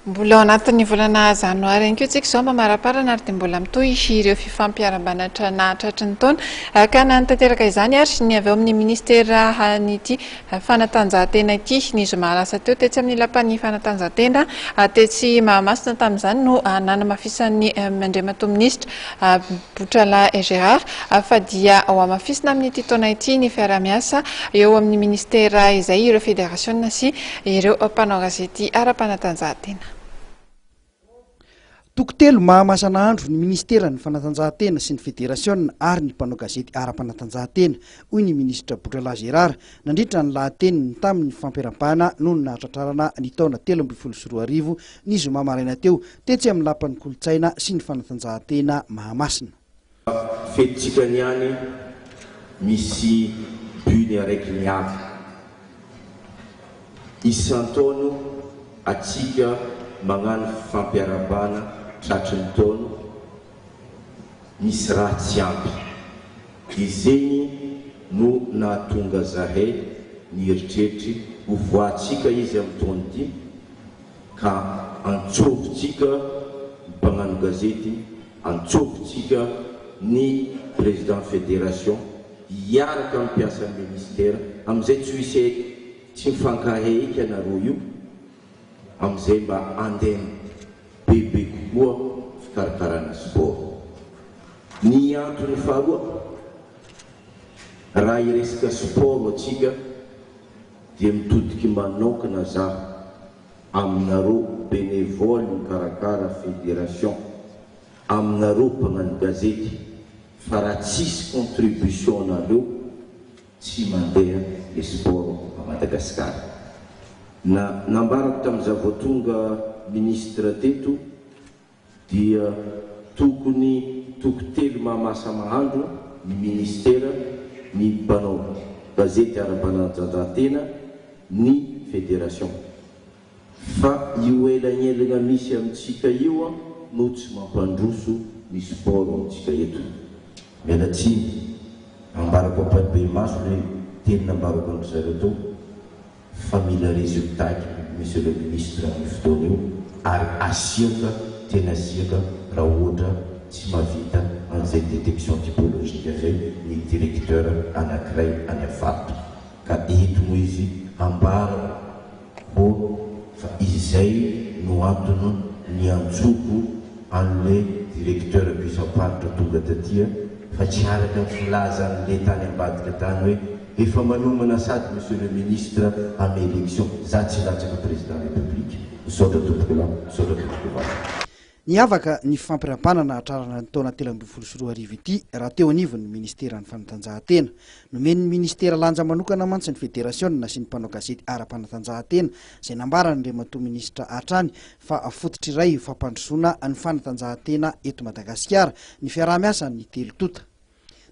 Mbola anatin'ny volana janoary iny tsika zao mamaraparana ary dia mbola mitohy ireo fifampiara-banatra na tratry ny taona ka nanatanteraka izany ary ny avy ao amin'ny ministera an'ity fanatanjahantena ity ny zoma lasa teo tetsy amin'ny lapan'ny fanatanjahantena tetsy Mahamasina tamin'izany no nanamafisan'ny mandriamato minisitra Botrala Gérard fa dia ao amafisina amin'ity taona ity ny fiara-miasa eo amin'ny ministera izay ireo fédération sy ireo mpanao gazety ara-panatanjahantena. Tokotelo Mahamasina andro ny ministera ny fanatanjahantena sy ny fédération ary ny mpanao gazety ara-panatanjahantena hoy ny ministra Botrala Gérard nandritra ny lahateniny tamin'ny fampiarabana noho ny nahatratrarana ny taona 2024 ny zoma maraina teo tetsy amin'ny lapan'ny kolotsaina sy ny fanatanjahantena Mahamasina. Fetintsika niany misy buny araiky miavy isan-taono atsika magnano fampiarabana tratry ny taono misy raha tsy ampy izeny no nahatonga zahay ny eritreritry ho voatsika izy amin'ny taona ity ka antsofotsika mpagnano gazety antsofotsika ny président fédération hiaraka mampiasa ny ministère amin'izay tsy hisy tsy mifankahay eky anareo io amin'izay mba andeha bebe kokoa fikarakarana sport. Ny antony faharoa raha iresaka sport atsika dia mitodiky manokana za aminareo bénévole mikarakara fédération aminareo mpagnano gazety fa raha tsisy contribution nareo tsy mandeha le sport a Madagasikara. Na nambarako tamin'iza vao tonga ministra teto dia tokony tokotelo Mahamasina mahandro ny ministera ny mpanao gazety ara-panatanjahantena ny fédération fa io elanelana misy amintsika io no tsy mampandroso ny sport amintsika eto. Mialatsiny ambarako ampanibe maso le teny nambarako andro zareo tao fa mila résultat monsieur le ministre amin'ny fotoana io ary asiaka tena asiaka raha ohatra tsy mavita an'izay détection typologique zay ny directeur anankiray any afaritra ka eto moa izy ambara ho fa izay no antony ny antsoko an'le directeur bisamparitra tonga tatia fa tsy araka ny filaza an'le tany ambadika tany hoe efa manomana sady monsieur le ministre amin'ny élection za tsy latsaka président de la république misaotra tompoko la misaotra tompoko vava. Niavaka ny fampirabana nahatrarana ny taona 2024 ity raha teo anivon'ny ministera ny fanatanjahantena nomen'ny ministera lanja manokana mantsy ny fédération sy ny mpanao gazety ara-panatanjahantena izay nambarany andriamato ministra hatrany fa fototry iray fampandrosoana ny fanatanjahantena eto Madagasikara ny fiaraha-miasa ny telo tota.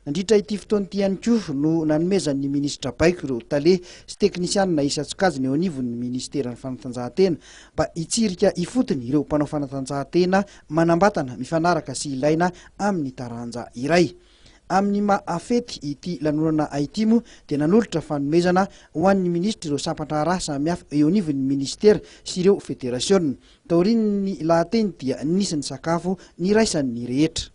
Nandritra ity fotoana ity ihany koa no nanomezan'ny ministra Baiko ireo tale sy teknisianina isa-tsokajiny eo anivon'ny ministera ny fanatanjahantena mba hitsirika ifotony ireo mpanao fanatanjahantena manambatana mifanaraka sy ilaina amin'ny taranja iray. Amin'ny mahafety ity lanonana ity moa dia nanolotra fanomezana ho an'ny ministra ireo sampatra raha samihafa eo anivon'ny ministera sy ireo fédération. Taorian'ny lahateny dia nisy ny sakafo niraisan'ny rehetra.